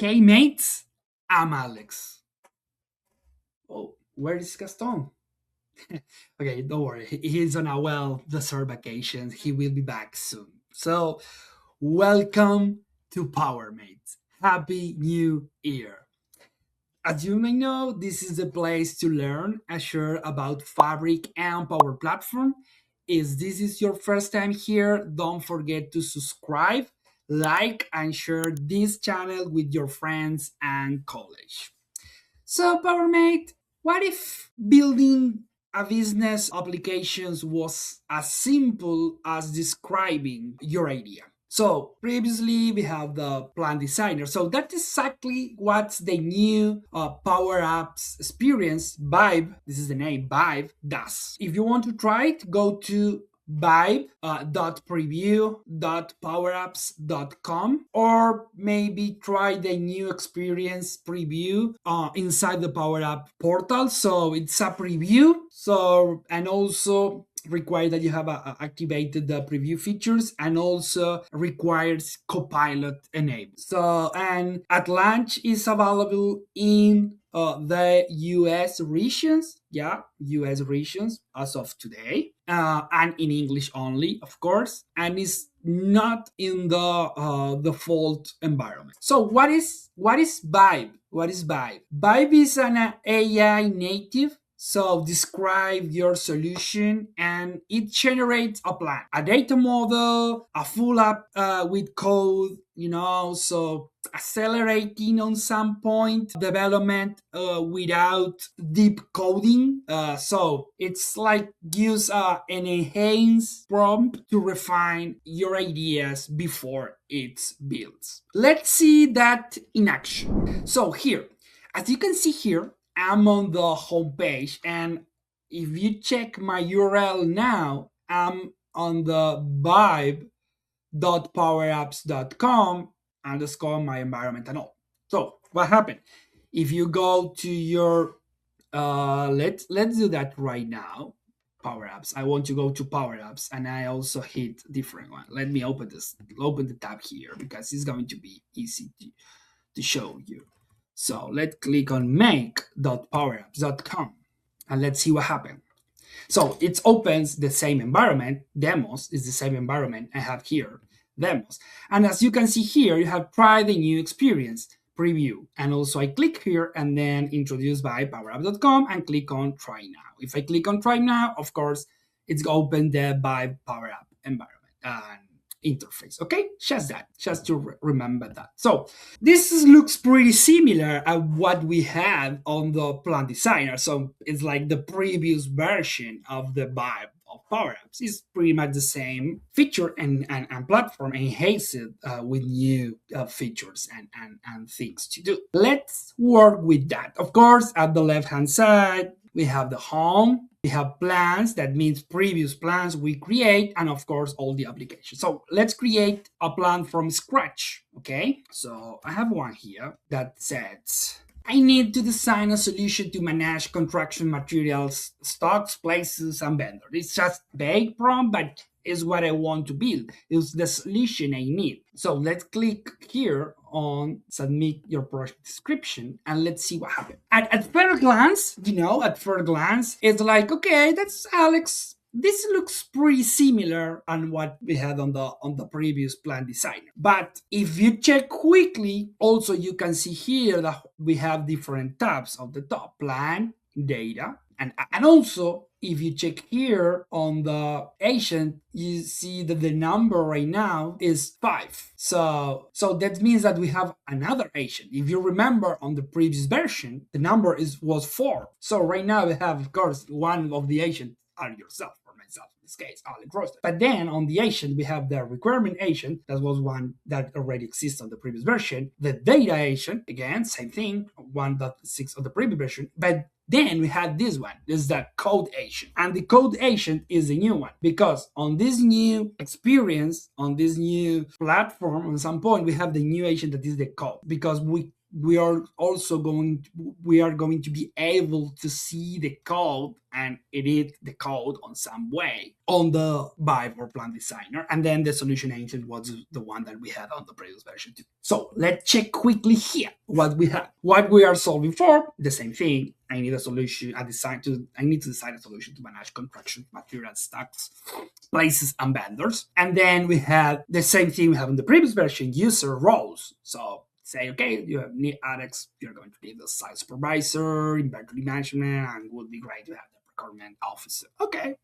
Hey mates, I'm Alex. Oh, where is Gaston? Okay, don't worry. He's on a well-deserved vacation. He will be back soon. So, welcome to Power Mates. Happy New Year. As you may know, this is the place to learn and share about Fabric and Power Platform. If this is your first time here, don't forget to subscribe, like, and share this channel with your friends and colleagues. So, PowerMate, what if building a business applications was as simple as describing your idea? So previously we have the plan designer. So that's exactly what the new Power Apps experience Vibe. This is the name Vibe does. If you want to try it, go to vibe.preview.powerapps.com or maybe try the new experience preview inside the Power App portal. So it's a preview. So and also require that you have activated the preview features and also requires Copilot enabled. So and at launch is available in the US regions, US regions as of today, and in English only, of course, and is not in the default environment. So what is Vibe? What is Vibe? Vibe is an AI native, so describe your solution and it generates a plan, a data model, a full app with code, so accelerating on some point development without deep coding. So it's like use an enhanced prompt to refine your ideas before it's built. Let's see that in action. So here, as you can see here, I'm on the homepage, and if you check my URL now, I'm on the vibe.powerapps.com underscore my environment and all. So what happened? If you go to your let's do that right now. Power Apps. I want to go to Power Apps, and I also hit different one. Let me open the tab here because it's going to be easy to show you. So let's click on make.powerapps.com and let's see what happens. So it opens the same environment. Demos is the same environment I have here. Demos. And as you can see here, you have try the new experience preview. And also I click here and then introduced by powerapps.com and click on try now. If I click on try now, of course, it's open the by Power App environment. Interface. Okay, just to remember that. So this looks pretty similar at what we had on the plan designer. So it's like the previous version of the vibe of Power Apps. It's pretty much the same feature and platform enhanced with new features and things to do. Let's work with that. Of course, at the left hand side we have the home. We have plans, that means previous plans we create, and of course, all the applications. So let's create a plan from scratch, okay? So I have one here that says, I need to design a solution to manage construction materials, stocks, places, and vendors. It's just vague prompt, but is what I want to build. It's the solution I need. So let's click here on submit your project description and let's see what happens. At first glance, it's like, okay, that's Alex. This looks pretty similar on what we had on the previous plan designer. But if you check quickly, also you can see here that we have different tabs on the top: plan, data, and also if you check here on the agent, you see that the number right now is 5. So that means that we have another agent. If you remember on the previous version, the number was 4. So right now we have, of course, one of the agents are yourself or myself in this case, Alex Roster. But then on the agent, we have the requirement agent. That was one that already exists on the previous version. The data agent, again, same thing, 1.6 of the previous version. But then we had this one. This is the code agent. And the code agent is the new one because on this new experience, on this new platform, on some point, we have the new agent that is the code because we we are going to be able to see the code and edit the code on some way on the vibe or plan designer. And then the solution agent was the one that we had on the previous version too. So let's check quickly here what we have. What we are solving for, the same thing. I need a solution, I need to design a solution to manage construction material stocks, places, and vendors. And then we have the same thing we have in the previous version, user roles. So say, okay, you have need Alex, you're going to need the site supervisor, inventory management, and would be great to have the procurement officer. Okay,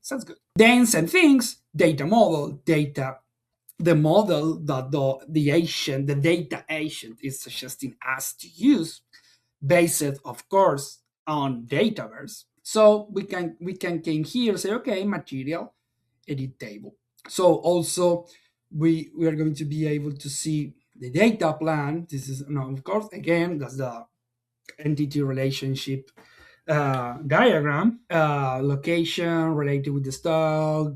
sounds good. Then same things, data model, data the model that the data agent is suggesting us to use, based of course on Dataverse. So we can came here and say, okay, material, edit table. So also we are going to be able to see the data plan. This is no, of course, again, that's the entity relationship diagram, location related with the stock,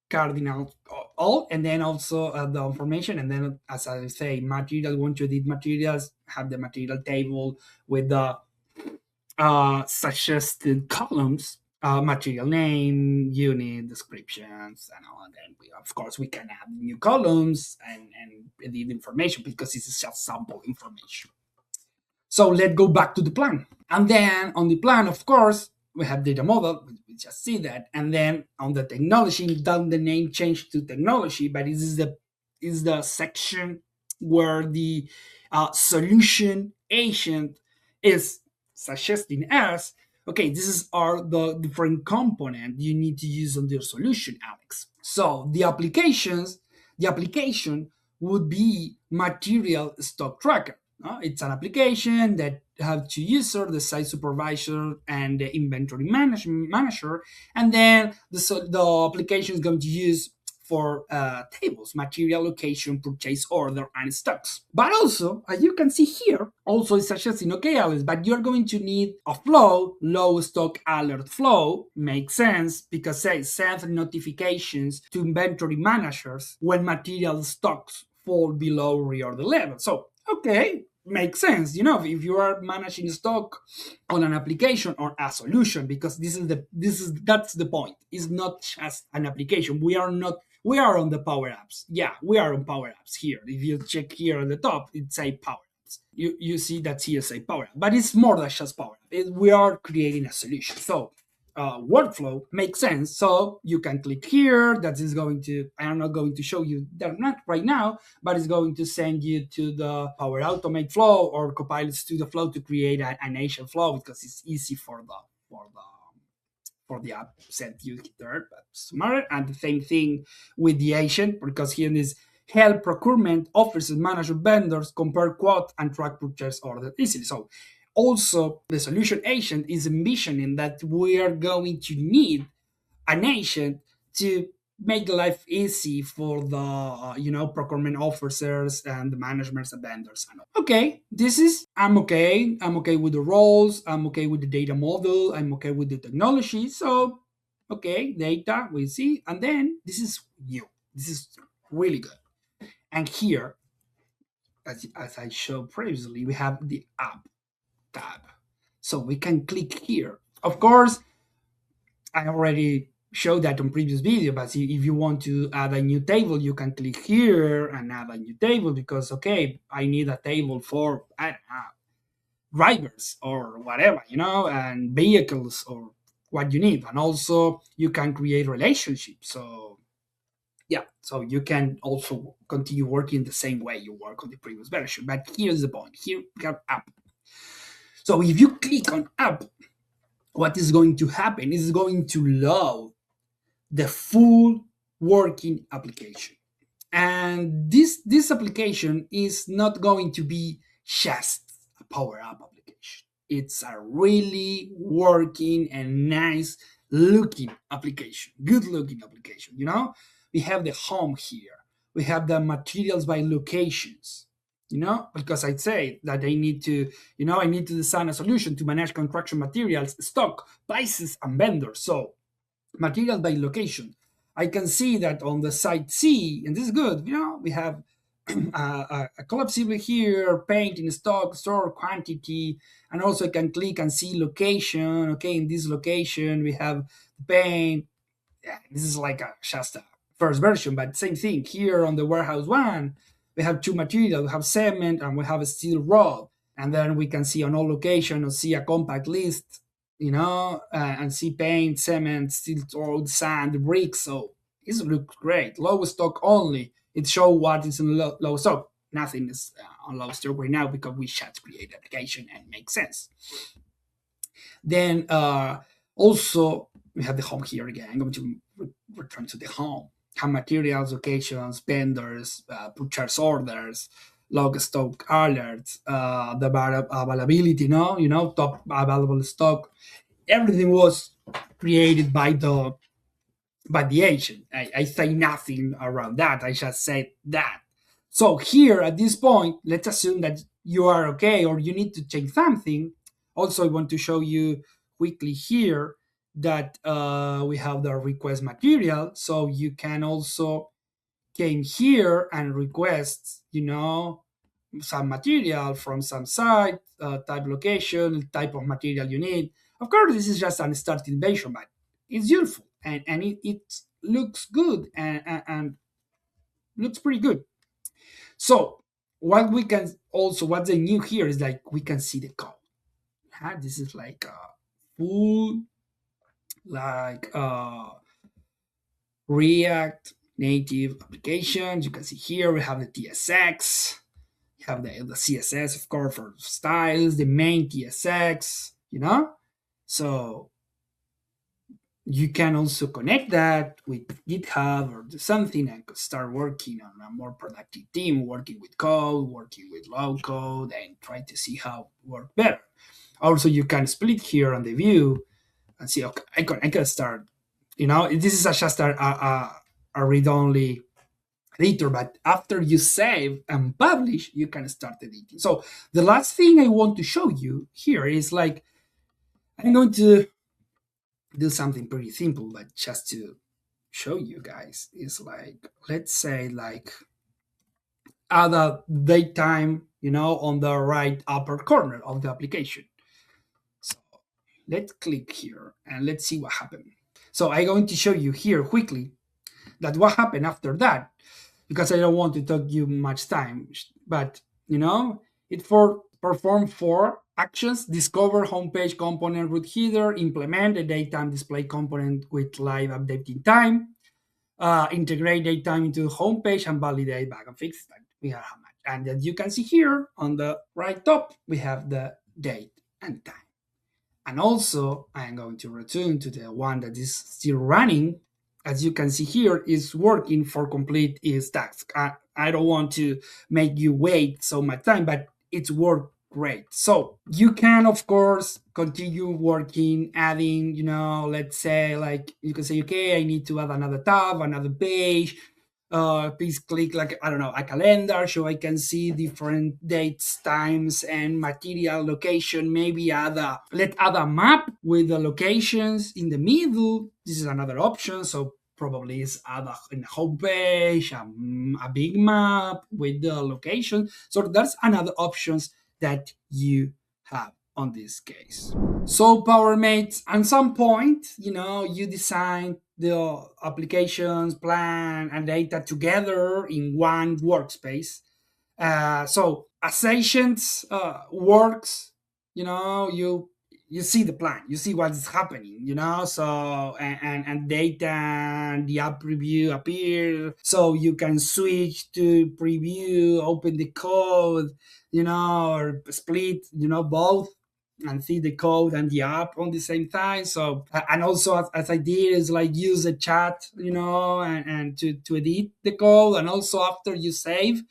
cardinal, all, and then also the information. And then, as I say, material, want to edit materials, have the material table with the suggested columns, material name, unit, descriptions, and all. And then of course, we can add new columns and edit information because this is just sample information. So let's go back to the plan. And then on the plan, of course, we have data model. We just see that. And then on the technology, down the name changed to technology, but this is the section where the solution agent is suggesting us, okay, this is are the different component you need to use on your solution, Alex. So the application would be material stock tracker. It's an application that have two users, the site supervisor and the inventory manager, and then the application is going to use for tables, material, location, purchase order, and stocks. But also, as you can see here, also it's suggesting, okay, Alice, but you're going to need a flow, low stock alert flow. Makes sense because say send notifications to inventory managers when material stocks fall below reorder level. So, okay, makes sense, if you are managing stock on an application or a solution, because that's the point. It's not just an application. We are on the power apps. Yeah, we are on power apps here. If you check here at the top, it say power apps. You see that here say power app, but it's more than just power app. We are creating a solution. So workflow makes sense. So you can click here. That is going to, I'm not going to show you that not right now, but it's going to send you to the Power Automate flow or Copilot Studio flow to create an agent flow because it's easy for the app sent you there, but smarter. And the same thing with the agent, because here is help procurement officers manage vendors, compare quote, and track purchase order easily. So also the solution agent is envisioning that we are going to need an agent to make life easy for the procurement officers and the managements and vendors. Okay, this is I'm okay. I'm okay with the roles. I'm okay with the data model. I'm okay with the technology. So okay, data we see, and then this is new. This is really good. And here, as I showed previously, we have the app tab. So we can click here. Of course, I already showed that on previous video, but if you want to add a new table, you can click here and add a new table because, okay, I need a table for, I don't know, drivers or whatever, and vehicles or what you need. And also you can create relationships. So yeah, so you can also continue working the same way you work on the previous version. But here's the point. Here we have app. So if you click on app, what is going to happen is going to load the full working application. And this application is not going to be just a Power App application. It's a really working and nice looking application, good looking application. We have the home here. We have the materials by locations. Because I'd say that I need to design a solution to manage construction materials, stock, prices, and vendors. So material by location. I can see that on the site C, and this is good, we have a collapsible here, paint in stock, store quantity, and also I can click and see location. Okay, in this location we have the paint. Yeah, this is like just a first version, but same thing here on the warehouse one. We have two materials. We have cement and we have a steel rod, and then we can see on all locations, see a compact list, and see paint, cement, steel rod, sand, bricks. So it looks great. Low stock only. It shows what is in low stock. Nothing is on low stock right now because we should create application and make sense. Then also we have the home here again. I'm going to return to the home. Have materials, locations, vendors, purchase orders, log stock alerts, the availability, top available stock. Everything was created by the agent. I say nothing around that. I just said that. So here at this point, let's assume that you are okay or you need to change something. Also, I want to show you quickly here that we have the request material. So you can also came here and request, some material from some site, type location, type of material you need. Of course, this is just a starting version, but it's useful and it looks good and looks pretty good. So what we can also, what's the new here is like we can see the code. This is like a full like React native application. You can see here we have the TSX, you have the CSS, of course, for styles, the main TSX, So you can also connect that with GitHub or do something and start working on a more productive team, working with code, working with low code, and try to see how it work better. Also, you can split here on the view and see, okay, I can start, this is just a read-only editor, but after you save and publish, you can start editing. So the last thing I want to show you here is like, I'm going to do something pretty simple, but just to show you guys is like, let's say like add a date time, on the right upper corner of the application. So let's click here and let's see what happened. So I'm going to show you here quickly that what happened after that, because I don't want to take you much time. But it for perform four actions: discover homepage component root header, implement a daytime display component with live updating time, integrate daytime into the homepage, and validate bug and fix that. We have how much, and as you can see here on the right top, we have the date and time. And also, I'm going to return to the one that is still running. As you can see here, is working for complete its task. I don't want to make you wait so much time, but it's worked great. So you can, of course, continue working, adding, let's say, like you can say, okay, I need to add another tab, another page, please click like I don't know a calendar so I can see different dates, times, and material location. Maybe add a map with the locations in the middle. This is another option. So probably is add a homepage, a big map with the location. So that's another options that you have on this case. So PowerMates, at some point, you design the applications, plan, and data together in one workspace. So as agents works, you see the plan, you see what is happening, so and data and the app preview appear, so you can switch to preview, open the code, or split, both, and see the code and the app on the same time. So and also as I did is like use a chat, and to edit the code, and also after you save,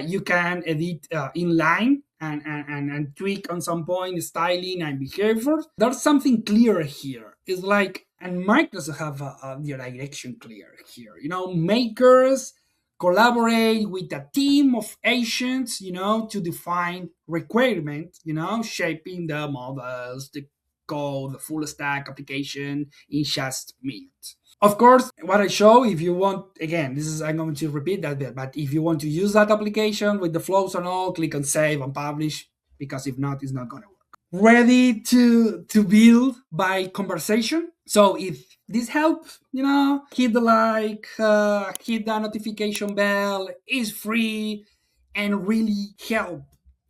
you can edit inline and tweak on some point styling and behavior. There's something clear here. It's like, and Microsoft have the direction clear here. Makers collaborate with a team of agents, to define requirements, shaping the models, the code, the full stack application in just minutes. Of course, what I show, if you want, again, this is, I'm going to repeat that bit, but if you want to use that application with the flows and all, click on save and publish, because if not, it's not going to work. Ready to build by conversation. So if this helps, hit the like, hit the notification bell, is free, and really help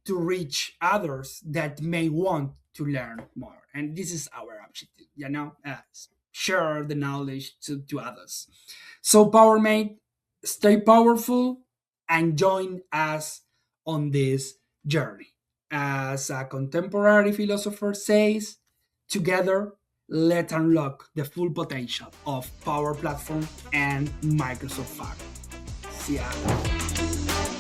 to reach others that may want to learn more. And this is our objective, share the knowledge to others. So PowerMate, stay powerful and join us on this journey. As a contemporary philosopher says, together, let's unlock the full potential of Power Platform and Microsoft Fabric. See ya.